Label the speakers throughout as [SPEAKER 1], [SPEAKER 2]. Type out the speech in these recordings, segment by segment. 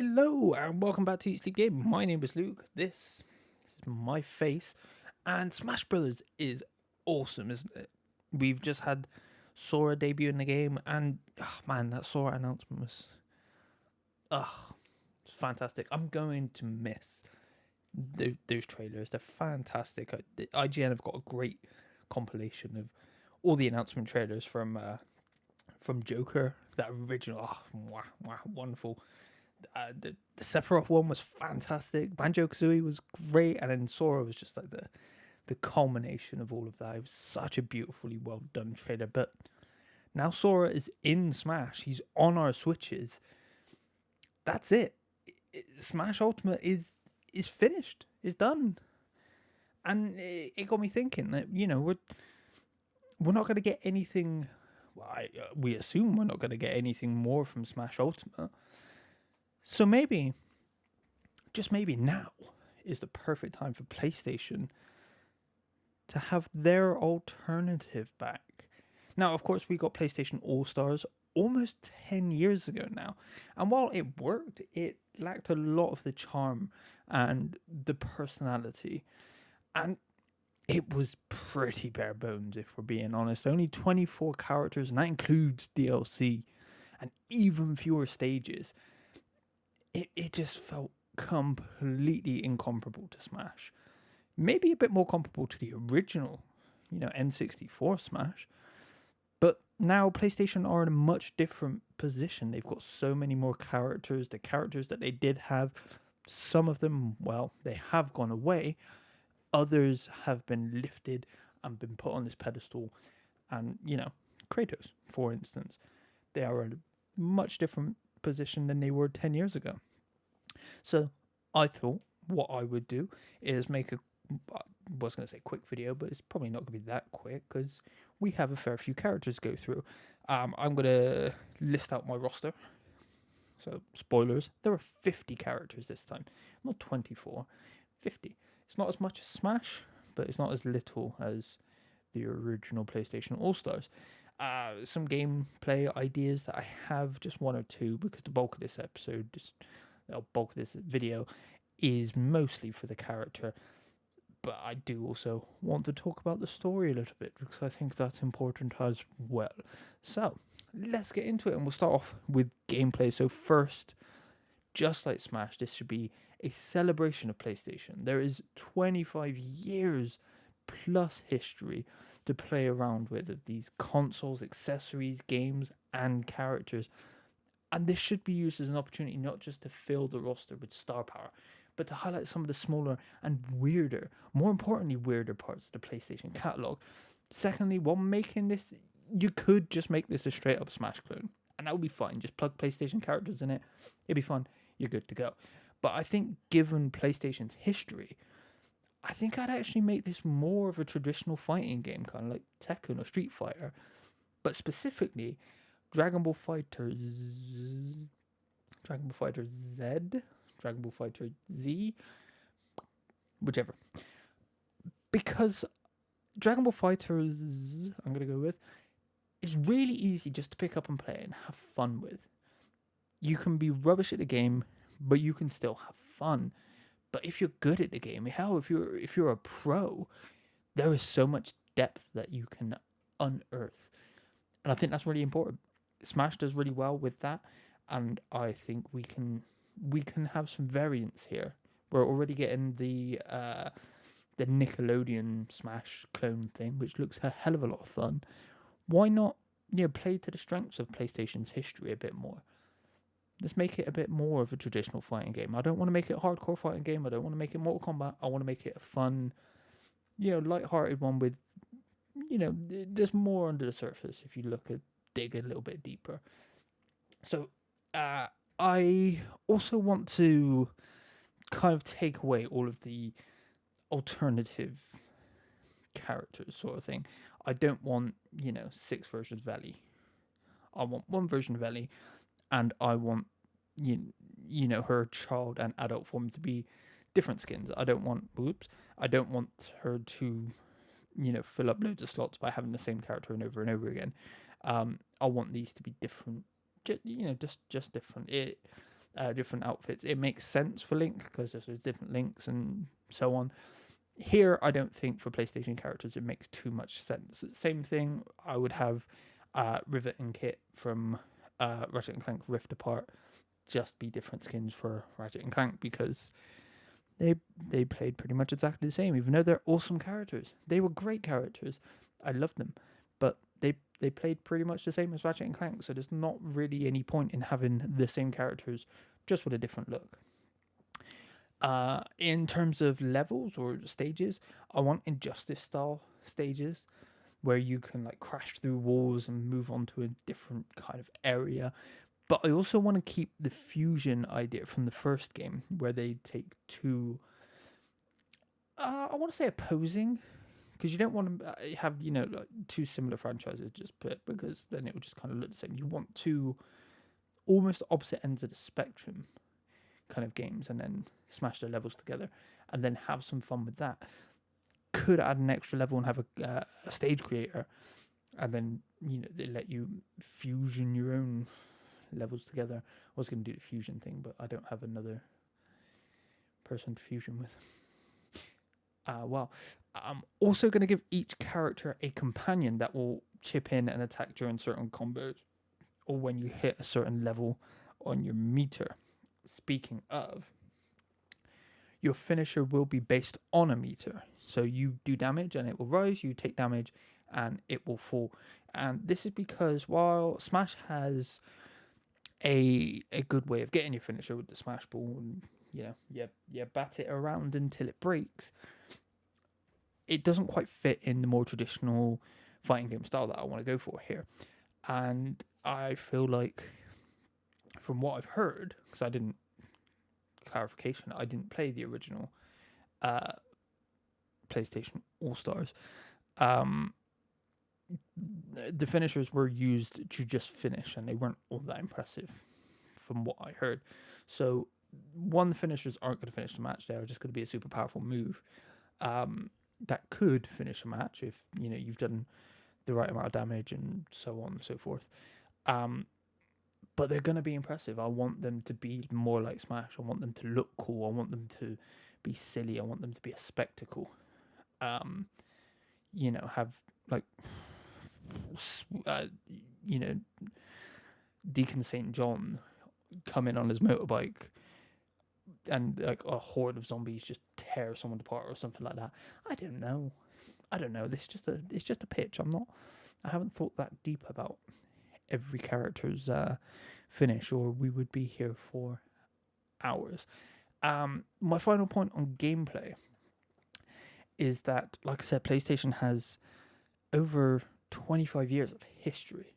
[SPEAKER 1] Hello and welcome back to Eat Sleep Game. My name is Luke. This is my face, and Smash Brothers is awesome, isn't it? We've just had Sora debut in the game, and man, that Sora announcement was fantastic. I'm going to miss those trailers. They're fantastic. The IGN have got a great compilation of all the announcement trailers from Joker. That original, wonderful. The Sephiroth one was fantastic. Banjo Kazooie was great, and then Sora was just like the culmination of all of that. It was such a beautifully well done trailer. But now Sora is in Smash. He's on our Switches. That's it. Smash Ultimate is finished. It's done. And it got me thinking that we're not going to get anything. Well, we assume we're not going to get anything more from Smash Ultimate. So maybe, just maybe now is the perfect time for PlayStation to have their alternative back. Now, of course, we got PlayStation All-Stars almost 10 years ago now. And while it worked, it lacked a lot of the charm and the personality. And it was pretty bare bones, if we're being honest. Only 24 characters, and that includes DLC, and even fewer stages. It just felt completely incomparable to Smash. Maybe a bit more comparable to the original, N64 Smash. But now PlayStation are in a much different position. They've got so many more characters. The characters that they did have, some of them, well, they have gone away. Others have been lifted and been put on this pedestal. And, Kratos, for instance, they are in a much different position than they were 10 years ago. So I thought what I would do is make I was going to say quick video, but it's probably not going to be that quick because we have a fair few characters to go through. I'm going to list out my roster. So, spoilers, there are 50 characters this time, not 24, 50. It's not as much as Smash, but it's not as little as the original PlayStation All-Stars. Some gameplay ideas that I have, just one or two, because the bulk of this video is mostly for the character. But I do also want to talk about the story a little bit, because I think that's important as well. So, let's get into it, and we'll start off with gameplay. So first, just like Smash, this should be a celebration of PlayStation. There is 25 years plus history to play around with of these consoles, accessories, games, and characters. And this should be used as an opportunity not just to fill the roster with star power, but to highlight some of the smaller and weirder, more importantly, weirder parts of the PlayStation catalog. Secondly, while making this, you could just make this a straight up Smash clone, and that would be fine. Just plug PlayStation characters in it, it'd be fun, you're good to go. But I think given PlayStation's history, I think I'd actually make this more of a traditional fighting game, kind of like Tekken or Street Fighter. But specifically, Dragon Ball Fighter Z, Dragon Ball Fighter Z, whichever. Because Dragon Ball Fighter Z, I'm going to go with, is really easy just to pick up and play and have fun with. You can be rubbish at the game, but you can still have fun. But if you're good at the game, hell, if you're a pro, there is so much depth that you can unearth. And I think that's really important. Smash does really well with that, and I think we can have some variants here. We're already getting the Nickelodeon Smash clone thing, which looks a hell of a lot of fun. Why not, play to the strengths of PlayStation's history a bit more? Let's make it a bit more of a traditional fighting game. I don't want to make it a hardcore fighting game. I don't want to make it Mortal Kombat. I want to make it a fun, light-hearted one with, there's more under the surface if you dig a little bit deeper. So, I also want to kind of take away all of the alternative characters sort of thing. I don't want, 6 versions of Ellie. I want one version of Ellie, and I want, her child and adult form to be different skins. I don't want her to, fill up loads of slots by having the same character over and over again. I want these to be different, just different. different outfits. It makes sense for Link because there's different Links and so on. Here, I don't think for PlayStation characters it makes too much sense. Same thing, I would have Rivet and Kit from Ratchet and Clank Rift Apart just be different skins for Ratchet and Clank because they played pretty much exactly the same, even though they're awesome characters. They were great characters. I loved them, but they played pretty much the same as Ratchet and Clank, so there's not really any point in having the same characters just with a different look. In terms of levels or stages, I want Injustice style stages where you can like crash through walls and move on to a different kind of area. But I also want to keep the fusion idea from the first game where they take two, I want to say opposing, because you don't want to have, like two similar franchises just put, because then it will just kind of look the same. You want two almost opposite ends of the spectrum kind of games and then smash their levels together and then have some fun with that. Could add an extra level and have a stage creator, and then they let you fusion your own levels together. I was going to do the fusion thing, but I don't have another person to fusion with. I'm also going to give each character a companion that will chip in and attack during certain combos or when you hit a certain level on your meter. Speaking of, your finisher will be based on a meter. So you do damage and it will rise, you take damage and it will fall. And this is because while Smash has a good way of getting your finisher with the Smash Ball and you bat it around until it breaks, it doesn't quite fit in the more traditional fighting game style that I want to go for here. And I feel like, from what I've heard, because I didn't play the original PlayStation All-Stars, the finishers were used to just finish and they weren't all that impressive from what I heard. So the finishers aren't going to finish the match. They are just going to be a super powerful move that could finish a match if you've done the right amount of damage and so on and so forth. But they're going to be impressive. I want them to be more like Smash. I want them to look cool. I want them to be silly. I want them to be a spectacle. Have like, Deacon St. John come in on his motorbike and like a horde of zombies just tear someone apart or something like that. I don't know. It's just a pitch. I haven't thought that deep about every character's finish, or we would be here for hours. My final point on gameplay is that, like I said, PlayStation has over 25 years of history,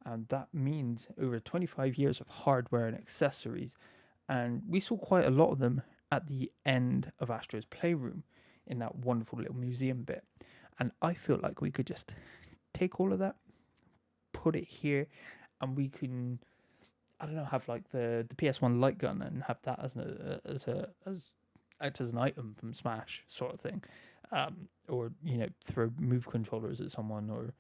[SPEAKER 1] and that means over 25 years of hardware and accessories, and we saw quite a lot of them at the end of Astro's Playroom in that wonderful little museum bit. And I feel like we could just take all of that, put it here, and we can, I don't know, have like the PS1 light gun and have that as act as an item from Smash sort of thing, or throw move controllers at someone, or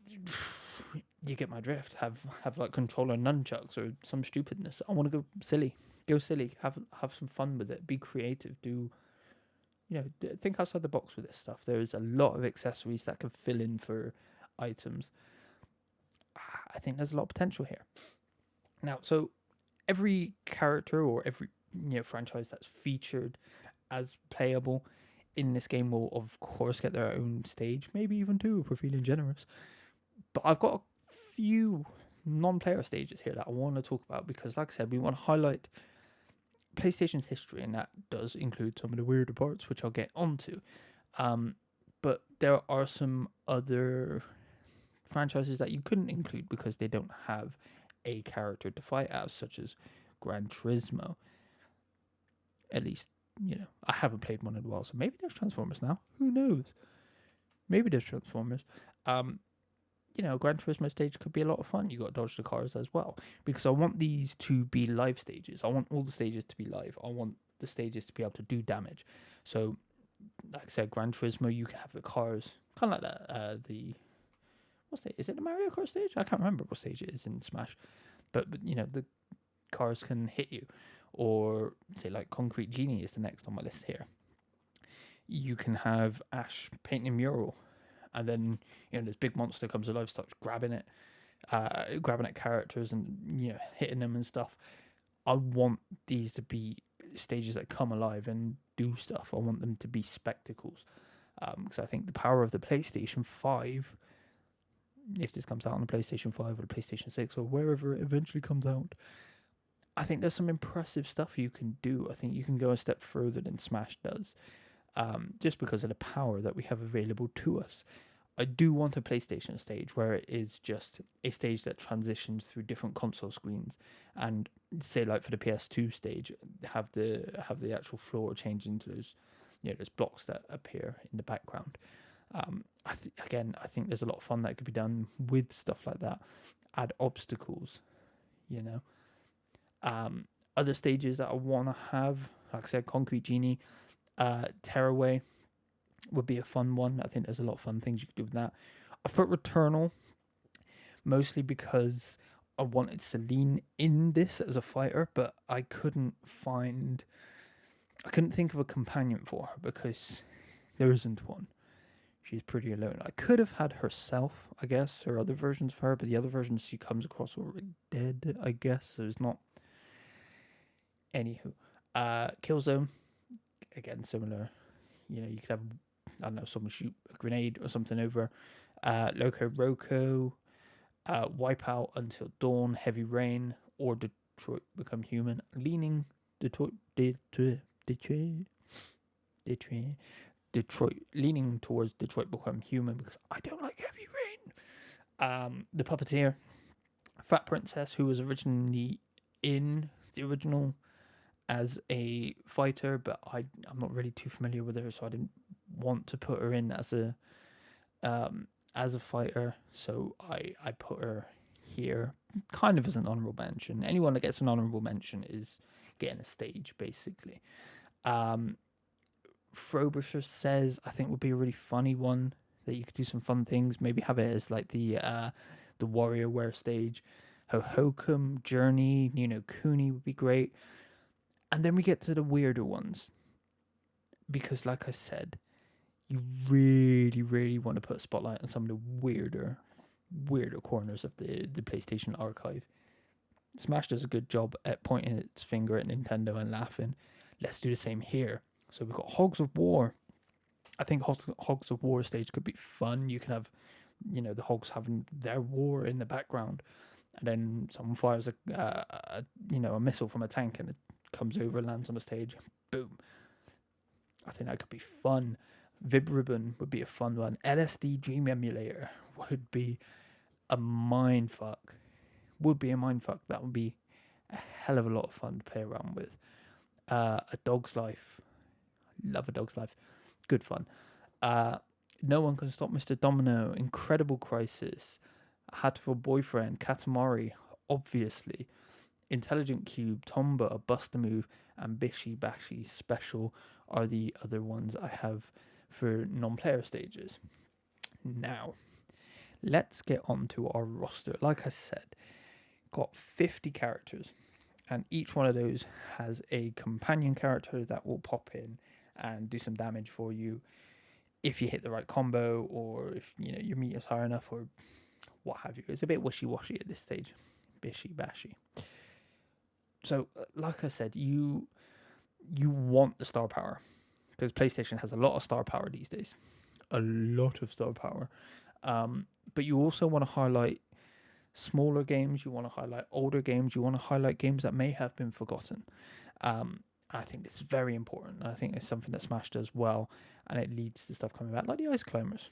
[SPEAKER 1] you get my drift. Have like controller nunchucks or some stupidness. I want to go silly, have some fun with it, be creative, think outside the box with this stuff. There's a lot of accessories that can fill in for items. I think there's a lot of potential here. Now, so every character or every franchise that's featured as playable in this game will, of course, get their own stage, maybe even two if we're feeling generous. But I've got a few non-player stages here that I want to talk about because, like I said, we want to highlight PlayStation's history, and that does include some of the weirder parts, which I'll get onto. But there are some other franchises that you couldn't include because they don't have a character to fight as, such as Gran Turismo. At least, I haven't played one in a while, so maybe there's Transformers now. Who knows? Maybe there's Transformers. Gran Turismo stage could be a lot of fun. You got to dodge the cars as well, because I want these to be live stages. I want all the stages to be live. I want the stages to be able to do damage. So, like I said, Gran Turismo, you can have the cars kind of like that. Is it the Mario Kart stage? I can't remember what stage it is in Smash, but the cars can hit you, or say like Concrete Genie is the next on my list here. You can have Ash painting a mural, and then this big monster comes alive, starts grabbing at characters and hitting them and stuff. I want these to be stages that come alive and do stuff. I want them to be spectacles, because I think the power of the PlayStation 5, if this comes out on the PlayStation 5 or the PlayStation 6 or wherever it eventually comes out, I think there's some impressive stuff you can do. I think you can go a step further than Smash does, just because of the power that we have available to us. I do want a PlayStation stage where it is just a stage that transitions through different console screens, and say like for the PS2 stage, have the actual floor change into those those blocks that appear in the background. I think there's a lot of fun that could be done with stuff like that. Add obstacles, Other stages that I want to have, like I said, Concrete Genie, Tearaway would be a fun one. I think there's a lot of fun things you could do with that. I've put Returnal mostly because I wanted Celine in this as a fighter, but I couldn't think of a companion for her because there isn't one. She's pretty alone. I could have had herself, I guess, or other versions of her, but the other versions she comes across already dead, I guess, so it's not. Anywho, Killzone, again, similar. You could have, I don't know, someone shoot a grenade or something over. Loco Roco, Wipeout, Until Dawn, Heavy Rain, or Detroit Become Human. Leaning Detroit, leaning towards Detroit Become Human because I don't like Heavy Rain. The Puppeteer, Fat Princess, who was originally in the original as a fighter, but I'm not really too familiar with her, so I didn't want to put her in as a fighter. So I put her here, kind of as an honorable mention. Anyone that gets an honorable mention is getting a stage, basically. Frobisher says I think would be a really funny one that you could do some fun things. Maybe have it as like the WarioWare stage. Hohokum, Journey, Ni no Kuni would be great. And then we get to the weirder ones, because like I said, you really, really want to put a spotlight on some of the weirder corners of the PlayStation archive. Smash does a good job at pointing its finger at Nintendo and laughing. Let's do the same here. So we've got Hogs of War. I think Hogs of War stage could be fun. You can have, the Hogs having their war in the background, and then someone fires a missile from a tank and it comes over, lands on the stage, boom. I think that could be fun. Vib Ribbon would be a fun one. LSD Dream Emulator would be a mindfuck. That would be a hell of a lot of fun to play around with. A Dog's Life. Love A Dog's Life. Good fun. No One Can Stop Mr. Domino. Incredible Crisis. Hatful Boyfriend. Katamari. Obviously. Intelligent Cube, Tomba, Buster Move, and Bishi Bashi Special are the other ones I have for non-player stages. Now, let's get on to our roster. Like I said, got 50 characters, and each one of those has a companion character that will pop in and do some damage for you if you hit the right combo, or if your meter's high enough, or what have you. It's a bit wishy-washy at this stage. Bishi Bashi. So, like I said, you want the star power, because PlayStation has a lot of star power these days. A lot of star power. But you also want to highlight smaller games, you want to highlight older games, you want to highlight games that may have been forgotten. I think it's very important. I think it's something that Smash does well, and it leads to stuff coming back, like the Ice Climbers.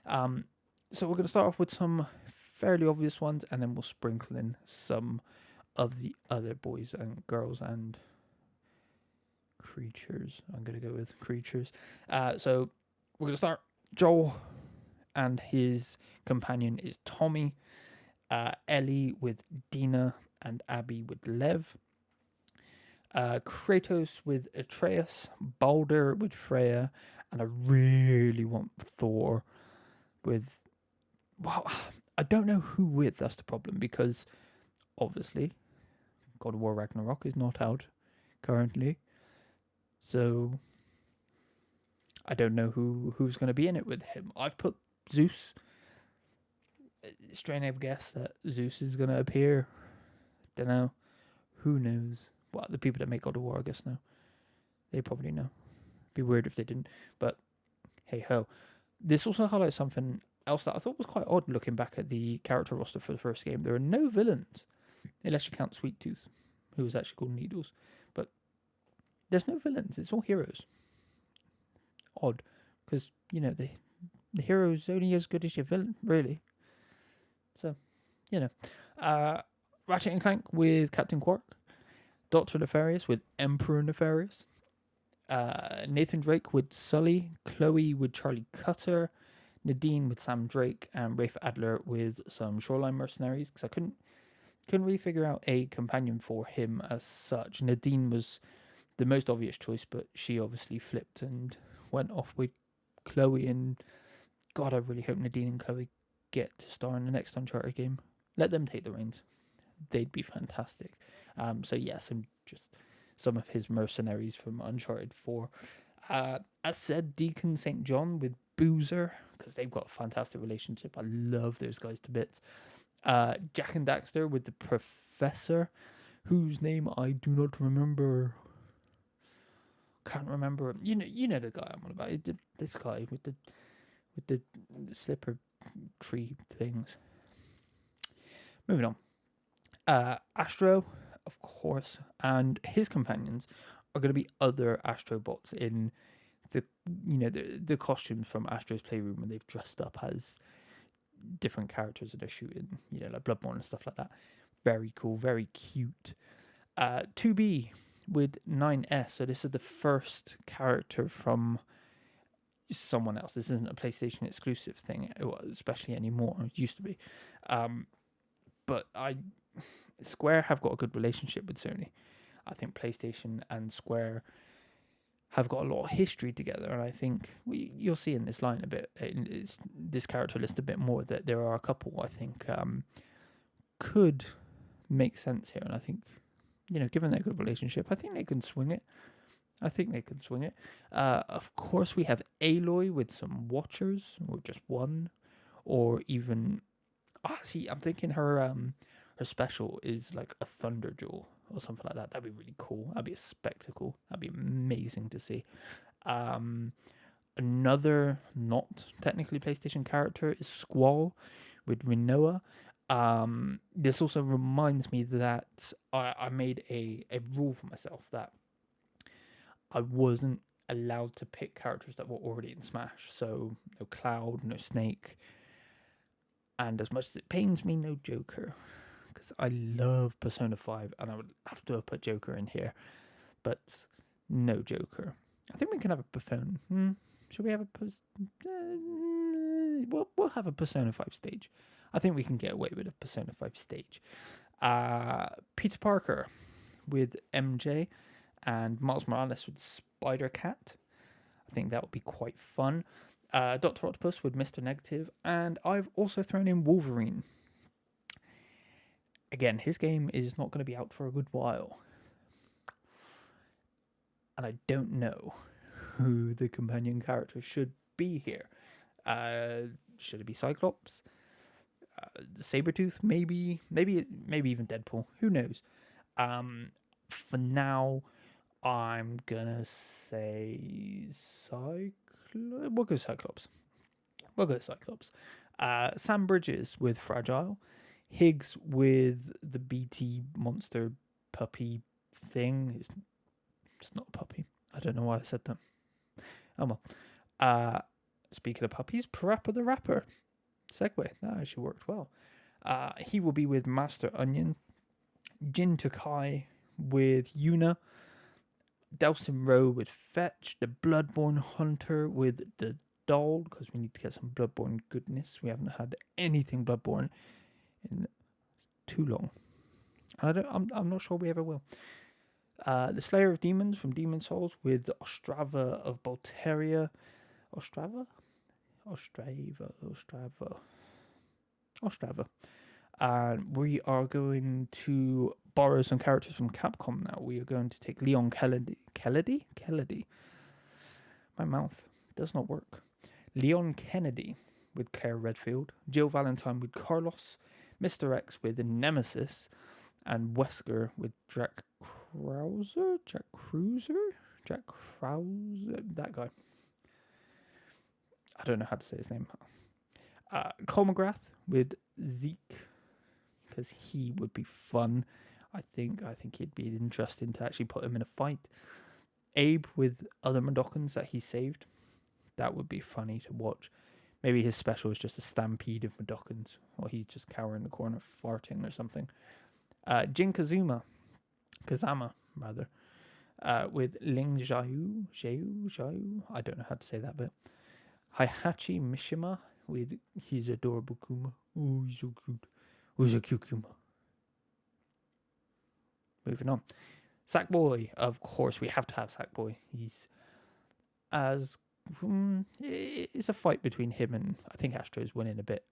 [SPEAKER 1] So we're going to start off with some fairly obvious ones, and then we'll sprinkle in some of the other boys and girls and creatures. I'm going to go with creatures. So we're going to start. Joel and his companion is Tommy. Ellie with Dina, and Abby with Lev. Kratos with Atreus. Baldur with Freya. And I really want Thor with... Well, I don't know who with, that's the problem, because obviously God of War Ragnarok is not out currently. So I don't know who's going to be in it with him. I've put Zeus. Strange to guess that Zeus is going to appear. Don't know. Who knows? Well, the people that make God of War, I guess, know. They probably know. Be weird if they didn't. But hey ho. This also highlights something else that I thought was quite odd looking back at the character roster for the first game. There are no villains, unless you count Sweet Tooth, who was actually called Needles. But there's no villains. It's all heroes. Odd. Because, the hero's only as good as your villain, really. So, Ratchet and Clank with Captain Quark. Dr. Nefarious with Emperor Nefarious. Nathan Drake with Sully. Chloe with Charlie Cutter. Nadine with Sam Drake. And Rafe Adler with some Shoreline Mercenaries. Because I couldn't really figure out a companion for him as such. Nadine was the most obvious choice, but she obviously flipped and went off with Chloe. And God, I really hope Nadine and Chloe get to star in the next Uncharted game. Let them take the reins. They'd be fantastic. Just some of his mercenaries from Uncharted 4. As said, Deacon St. John with Boozer, because they've got a fantastic relationship. I love those guys to bits. Jack and Daxter with the Professor, whose name I do not remember. Can't remember. You know the guy I'm on about. This guy with the slipper tree things. Moving on. Astro, of course, and his companions are going to be other Astrobots in the costumes from Astro's Playroom when they've dressed up as different characters that are shooting, like Bloodborne and stuff like that. Very cool, very cute. 2B with 9S. So this is the first character from someone else. This isn't a PlayStation exclusive thing, especially anymore. It used to be. But Square have got a good relationship with Sony. I think PlayStation and Square have got a lot of history together, and I think you'll see in this line a bit, in this character list a bit more, that there are a couple I think could make sense here, and I think, given their good relationship, I think they can swing it. Of course, we have Aloy with some Watchers, or just one, or even... I'm thinking her special is like a Thunder Jewel or something like that. That'd be really cool. That'd be a spectacle. That'd be amazing to see. Another not technically PlayStation character is Squall with Rinoa. This also reminds me that I made a rule for myself that I wasn't allowed to pick characters that were already in Smash. So no Cloud, no Snake. And as much as it pains me, no Joker. Because I love Persona 5 and I would have to have put Joker in here. But no Joker. I think we can have a Persona. Should we have we'll have a Persona 5 stage. I think we can get away with a Persona 5 stage. Peter Parker with MJ and Miles Morales with Spider-Cat. I think that would be quite fun. Dr. Octopus with Mr. Negative, and I've also thrown in Wolverine. Again, his game is not going to be out for a good while. And I don't know who the companion character should be here. Should it be Cyclops? Sabretooth? Maybe even Deadpool. Who knows? For now, I'm gonna say We'll go Cyclops. Sam Bridges with Fragile. Higgs with the BT monster puppy thing. It's not a puppy. I don't know why I said that. Oh well. Speaking of puppies, Parappa the Rapper. Segue. That actually worked well. He will be with Master Onion. Jin Tokai with Yuna. Delsin Rowe with Fetch. The Bloodborne Hunter with the Doll, because we need to get some Bloodborne goodness. We haven't had anything Bloodborne in too long. And I'm not sure we ever will. The Slayer of Demons from Demon Souls with Ostrava of Bolteria. Ostrava. And we are going to borrow some characters from Capcom now. We are going to take Leon Kennedy. My mouth does not work. Leon Kennedy with Claire Redfield, Jill Valentine with Carlos, Mr. X with Nemesis, and Wesker with Jack Krauser, that guy. I don't know how to say his name. Cole McGrath with Zeke, because he would be fun. I think he'd be interesting to actually put him in a fight. Abe with other Mudokons that he saved. That would be funny to watch. Maybe his special is just a stampede of Mudokons, or he's just cowering in the corner farting or something. Jin Kazama, with Ling Xiao. I don't know how to say that bit. Heihachi Mishima with his adorable Kuma. Oh, he's so cute. Who's a cute Kuma? Moving on. Sackboy, of course, we have to have Sackboy. He's as it's a fight between him and I think Astro's winning a bit.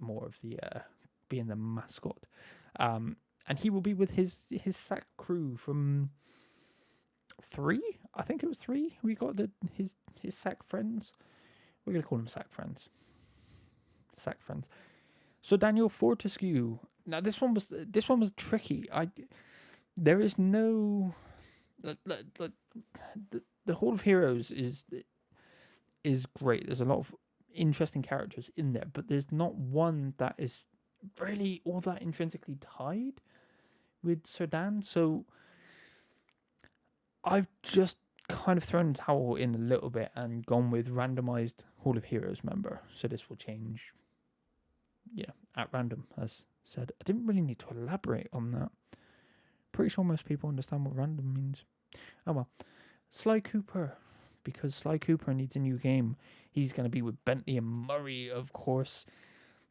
[SPEAKER 1] More of the being the mascot, and he will be with his Sack crew from 3. I think it was 3. We got his Sack friends. We're gonna call them Sack friends. So Daniel Fortescue. Now this one was tricky. There is no the Hall of Heroes is great. There's a lot of interesting characters in there, but there's not one that is really all that intrinsically tied with Serdan. So I've just kind of thrown the towel in a little bit and gone with randomized Hall of Heroes member. So this will change, at random, as said. I didn't really need to elaborate on that. Pretty sure most people understand what random means. Oh well. Sly Cooper, because Sly Cooper needs a new game. He's going to be with Bentley and Murray, of course.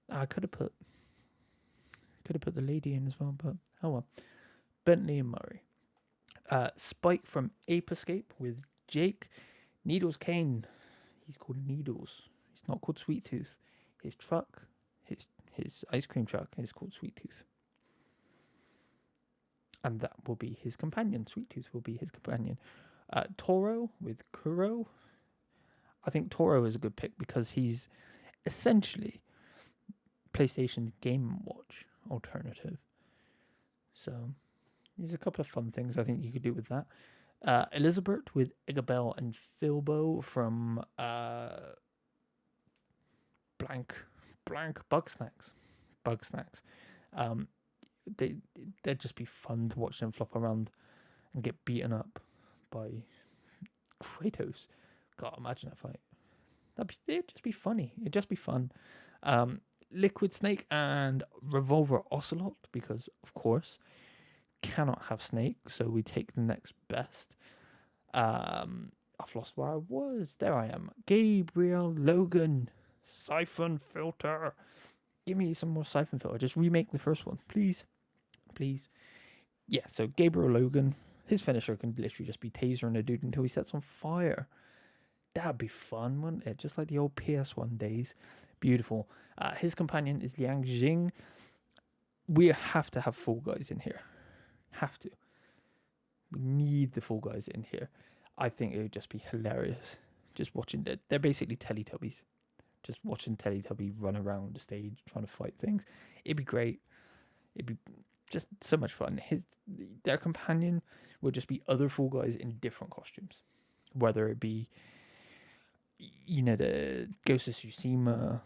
[SPEAKER 1] I could have put the lady in as well, but oh well. Bentley and Murray. Spike from Ape Escape with Jake. Needles Kane. He's called Needles. He's not called Sweet Tooth. His truck, his ice cream truck is called Sweet Tooth. And that will be his companion. Sweet Tooth will be his companion. Toro with Kuro. I think Toro is a good pick because he's essentially PlayStation's Game & Watch alternative. So there's a couple of fun things I think you could do with that. Elizabeth with Igabel and Filbo from blank Bug Snacks. They'd just be fun to watch them flop around and get beaten up by Kratos. God, imagine that fight. It'd just be funny. It'd just be fun. Liquid Snake and Revolver Ocelot, because of course cannot have Snake, so we take the next best. I've lost where I was. There I am. Gabriel Logan, Siphon Filter. Give me some more Siphon Filter. Just remake the first one, please. Yeah, so Gabriel Logan, his finisher can literally just be tasering a dude until he sets on fire. That'd be fun, wouldn't it? Just like the old PS1 days. Beautiful. His companion is Liang Jing. We have to have Fall Guys in here. Have to. We need the Fall Guys in here. I think it would just be hilarious. Just watching they're basically Teletubbies. Just watching Teletubby run around the stage trying to fight things. It'd be great. It'd be just so much fun. Their companion would just be other Fall Guys in different costumes. Whether it be, the Ghost of Tsushima,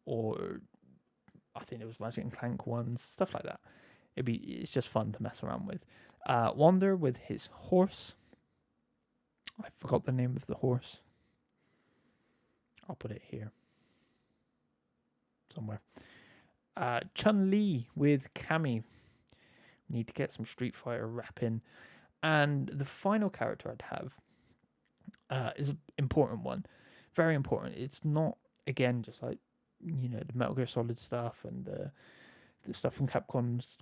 [SPEAKER 1] or I think it was Ratchet and Clank ones, stuff like that. It's just fun to mess around with. Wander with his horse. I forgot the name of the horse. I'll put it here somewhere. Chun-Li with Cammy. Need to get some Street Fighter rap in. And the final character I'd have is an important one. Very important. It's not, again, just like, the Metal Gear Solid stuff and the stuff from Capcom's,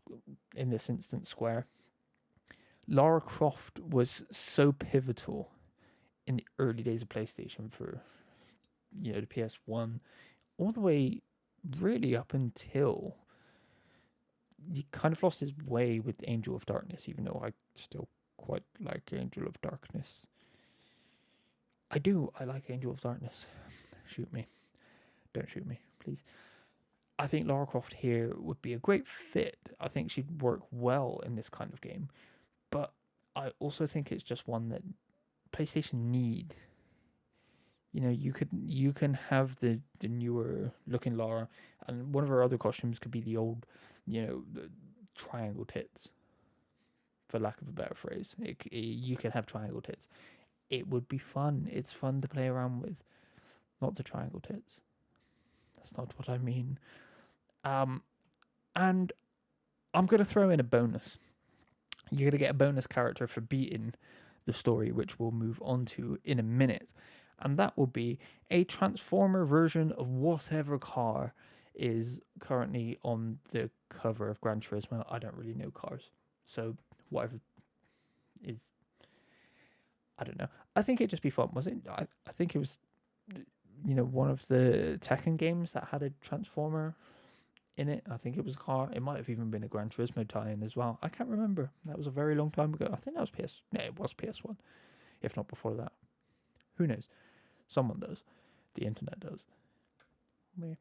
[SPEAKER 1] in this instance, Square. Lara Croft was so pivotal in the early days of PlayStation for, the PS1, all the way really up until he kind of lost his way with Angel of Darkness, even though I still quite like Angel of Darkness. I do. I like Angel of Darkness. Shoot me. Don't shoot me, please. I think Lara Croft here would be a great fit. I think she'd work well in this kind of game. But I also think it's just one that PlayStation need. You know, you can have the newer looking Lara, and one of her other costumes could be the old, the triangle tits, for lack of a better phrase. You can have triangle tits. It would be fun. It's fun to play around with. Not the triangle tits. That's not what I mean. And I'm going to throw in a bonus. You're going to get a bonus character for beating the story, which we'll move on to in a minute. And that will be a Transformer version of whatever car is currently on the cover of Gran Turismo. I don't really know cars. So whatever is... I don't know. I think it'd just be fun, was it? I think it was, one of the Tekken games that had a Transformer in it. I think it was a car. It might have even been a Gran Turismo tie-in as well. I can't remember. That was a very long time ago. I think that was it was PS1, if not before that. Who knows? Someone does. The internet does. Yeah.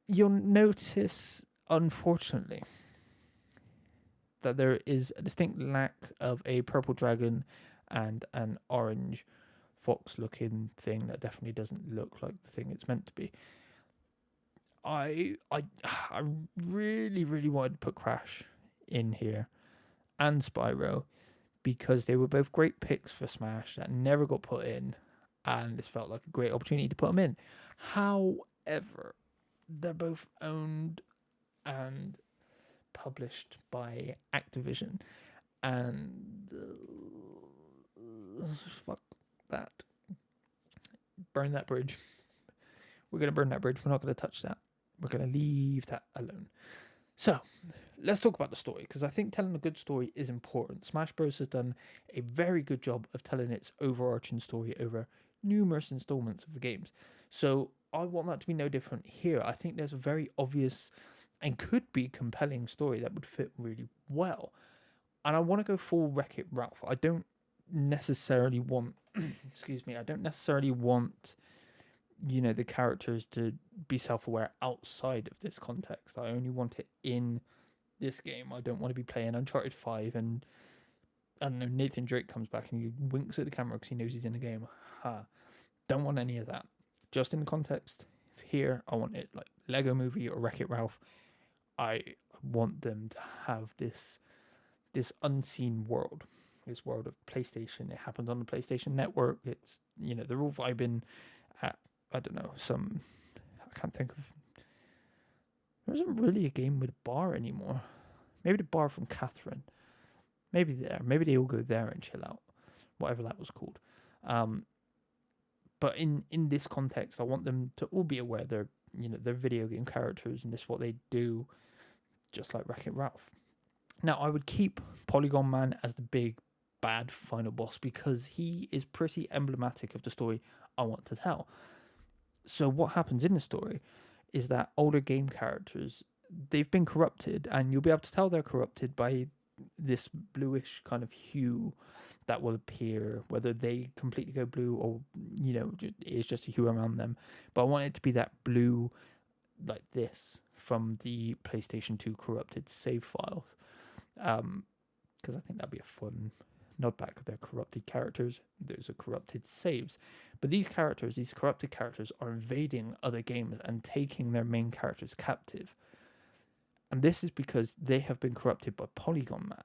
[SPEAKER 1] You'll notice, unfortunately, that there is a distinct lack of a purple dragon and an orange fox-looking thing that definitely doesn't look like the thing it's meant to be. I really, really wanted to put Crash in here and Spyro because they were both great picks for Smash that never got put in, and this felt like a great opportunity to put them in. However, they're both owned and published by Activision, and fuck that. Burn that bridge. We're going to burn that bridge. We're not going to touch that. We're going to leave that alone. So, let's talk about the story, because I think telling a good story is important. Smash Bros. Has done a very good job of telling its overarching story over numerous installments of the games. So, I want that to be no different here. I think there's a very obvious and could be compelling story that would fit really well. And I want to go full Wreck-It Ralph. I don't necessarily want... I don't necessarily want... the characters to be self-aware outside of this context. I only want it in this game. I don't want to be playing Uncharted 5 and, I don't know, Nathan Drake comes back and he winks at the camera because he knows he's in the game. Don't want any of that. Just in the context here, I want it like Lego Movie or Wreck-It Ralph. I want them to have this unseen world. This world of PlayStation. It happened on the PlayStation Network. It's, they're all vibing at, I don't know, I can't think of... There isn't really a game with a bar anymore. Maybe the bar from Catherine. Maybe they all go there and chill out. Whatever that was called. But in this context, I want them to all be aware they're video game characters and this is what they do, just like Wreck-It Ralph. Now, I would keep Polygon Man as the big bad final boss because he is pretty emblematic of the story I want to tell. So what happens in the story is that older game characters, they've been corrupted, and you'll be able to tell they're corrupted by this bluish kind of hue that will appear, whether they completely go blue or, it's just a hue around them. But I want it to be that blue like this from the PlayStation 2 corrupted save files. Because I think that'd be a fun nod back of their corrupted characters. Those are corrupted saves. But these corrupted characters are invading other games and taking their main characters captive. And this is because they have been corrupted by Polygon Man.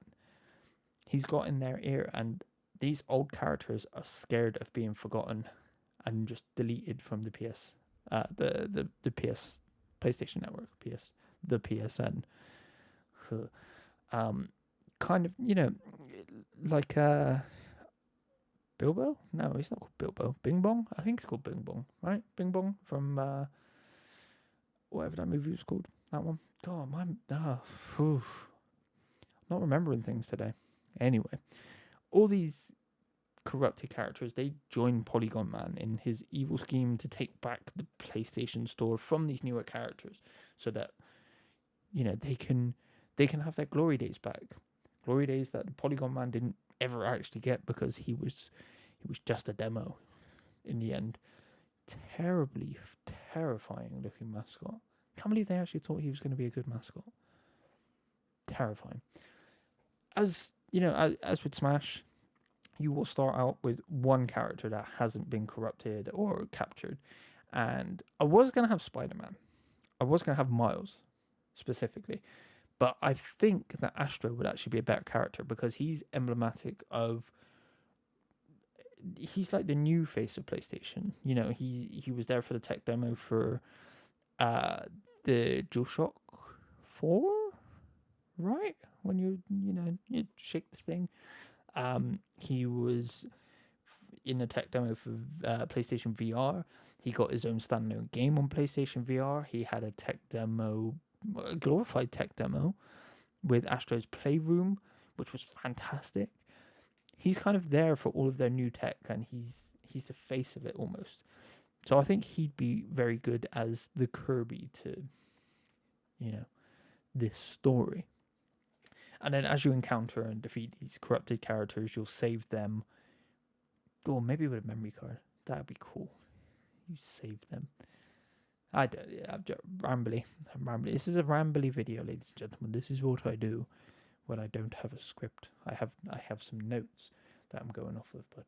[SPEAKER 1] He's got in their ear, and these old characters are scared of being forgotten and just deleted from the PS PlayStation Network, the PSN. Kind of, like Bilbo? No, he's not called Bilbo. Bing Bong? I think it's called Bing Bong, right? Bing Bong from whatever that movie was called. That one. God, I'm not remembering things today. Anyway, all these corrupted characters, they join Polygon Man in his evil scheme to take back the PlayStation Store from these newer characters so that they can have their glory days back, glory days that the Polygon Man didn't ever actually get because he was just a demo in the end. Terribly terrifying looking mascot. Can't believe they actually thought he was going to be a good mascot. Terrifying. As you know, as with Smash, you will start out with one character that hasn't been corrupted or captured. And I was going to have Spider-Man. I was going to have Miles, specifically. But I think that Astro would actually be a better character because he's emblematic of... He's like the new face of PlayStation. You know, he was there for the tech demo for the DualShock 4, right? When you shake the thing. He was in the tech demo for PlayStation VR. He got his own standalone game on PlayStation VR. He had a tech demo, a glorified tech demo with Astro's Playroom, which was fantastic. He's kind of there for all of their new tech, and he's the face of it almost. So I think he'd be very good as the Kirby to, this story. And then as you encounter and defeat these corrupted characters, you'll save them. Or maybe with a memory card. That'd be cool. You save them. I'm just rambly. I'm rambly. This is a rambly video, ladies and gentlemen. This is what I do when I don't have a script. I have some notes that I'm going off of, but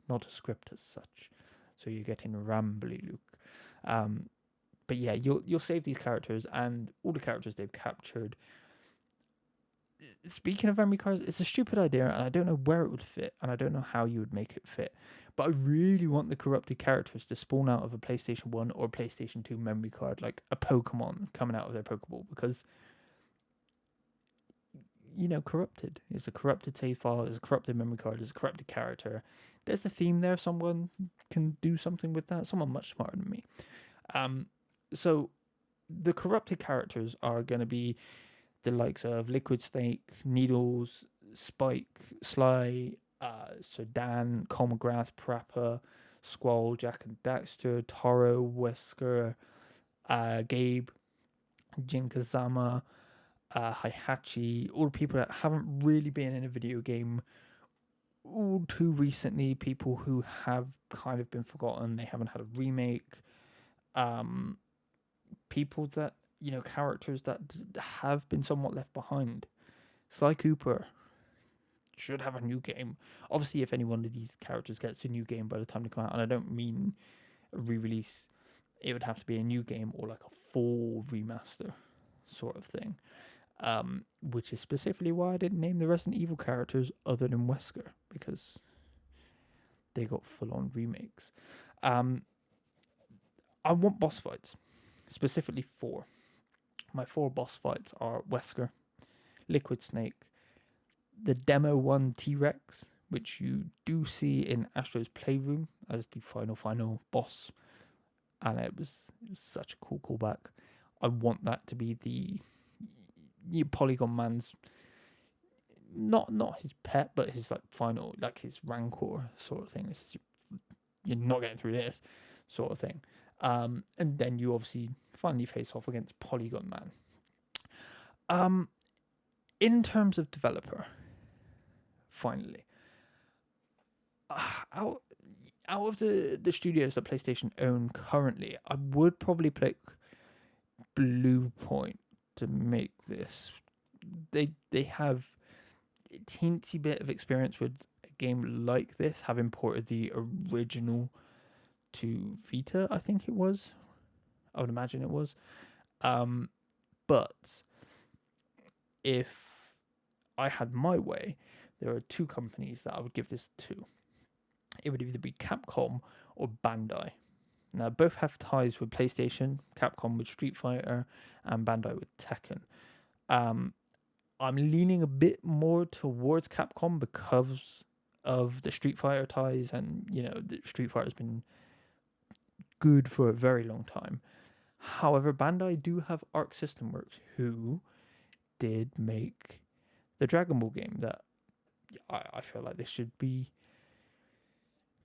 [SPEAKER 1] not a script as such. So you're getting rambly, Luke. But yeah, you'll save these characters and all the characters they've captured. Speaking of memory cards, it's a stupid idea, and I don't know where it would fit, and I don't know how you would make it fit. But I really want the corrupted characters to spawn out of a PlayStation 1 or PlayStation 2 memory card, like a Pokemon coming out of their Pokeball, because, corrupted. It's a corrupted save file, it's a corrupted memory card, it's a corrupted character. There's a theme there. Someone can do something with that. Someone much smarter than me. So the corrupted characters are going to be the likes of Liquid Snake, Needles, Spike, Sly, Dan, Colmagrath, Parappa, Squall, Jack and Daxter, Taro, Wesker, Gabe, Jinkazama, Heihachi, all the people that haven't really been in a video game all too recently, people who have kind of been forgotten, they haven't had a remake, people that, characters that have been somewhat left behind. Sly Cooper should have a new game. Obviously, if any one of these characters gets a new game by the time they come out, and I don't mean a re-release, it would have to be a new game or like a full remaster sort of thing. Which is specifically why I didn't name the Resident Evil characters other than Wesker, because they got full-on remakes. I want boss fights, specifically 4. My 4 boss fights are Wesker, Liquid Snake, the demo one T-Rex, which you do see in Astro's Playroom as the final boss, and it was such a cool callback. I want that to be the Polygon Man's not his pet, but his final, his Rancor sort of thing. You're not getting through this sort of thing. And then you obviously finally face off against Polygon Man. In terms of developer, finally, out of the studios that PlayStation own currently, I would probably pick Bluepoint to make this. They have a teensy bit of experience with a game like this, having ported the original to Vita, I think it was. I would imagine it was. But if I had my way, there are 2 companies that I would give this to. It would either be Capcom or Bandai. Now, both have ties with PlayStation, Capcom with Street Fighter, and Bandai with Tekken. I'm leaning a bit more towards Capcom because of the Street Fighter ties, and, the Street Fighter has been good for a very long time. However, Bandai do have Arc System Works, who did make the Dragon Ball game that I feel like this should be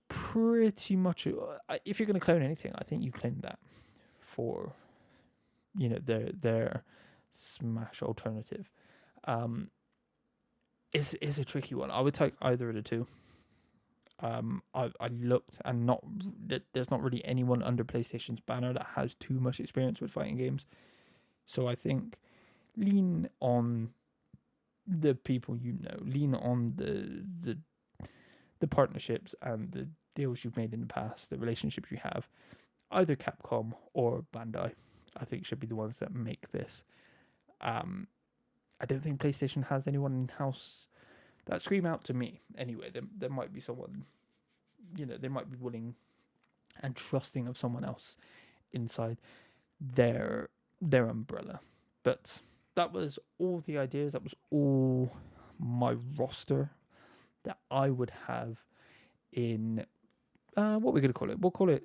[SPEAKER 1] pretty much... If you're going to clone anything, I think you claim that for, their Smash alternative. Is a tricky one. I would take either of the two. I looked, and there's not really anyone under PlayStation's banner that has too much experience with fighting games. So I think lean on the people lean on the partnerships and the deals you've made in the past, the relationships you have. Either Capcom or Bandai, I think, should be the ones that make this. I don't think PlayStation has anyone in house that scream out to me. Anyway, there might be someone, they might be willing and trusting of someone else inside their umbrella. But that was all the ideas. That was all my roster that I would have in what we're gonna call it. We'll call it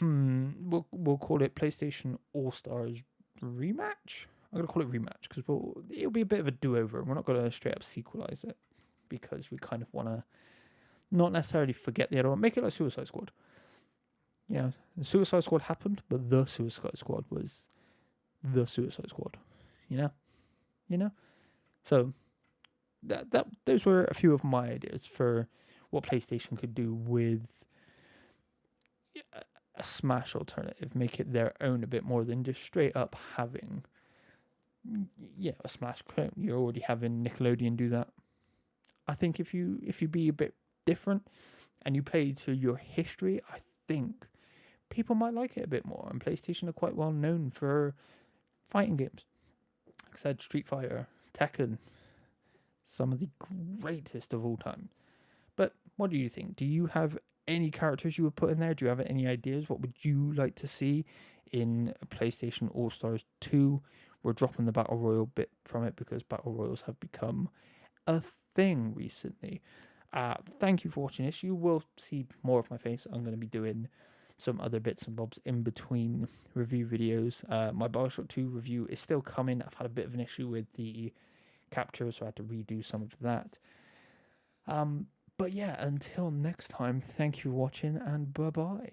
[SPEAKER 1] we'll call it PlayStation All Stars rematch. I'm gonna call it rematch because it'll be a bit of a do-over. We're not gonna straight up sequelize it because we kind of want to not necessarily forget the other one. Make it like Suicide Squad. Yeah, the Suicide Squad happened, but the Suicide Squad was the Suicide Squad. You know. So that those were a few of my ideas for what PlayStation could do with a Smash alternative. Make it their own a bit more than just straight up having a Smash. You're already having Nickelodeon do that. I think if you be a bit different and you play to your history, I think people might like it a bit more. And PlayStation are quite well known for fighting games. Like I said, Street Fighter, Tekken, some of the greatest of all time. But what do you think? Do you have any characters you would put in there? Do you have any ideas? What would you like to see in PlayStation All Stars 2? We're dropping the Battle Royale bit from it because Battle Royals have become a thing recently. Thank you for watching this. You will see more of my face. I'm going to be doing some other bits and bobs in between review videos. My Bioshock 2 review is still coming. I've had a bit of an issue with the capture, so I had to redo some of that. But yeah, until next time, thank you for watching and bye-bye.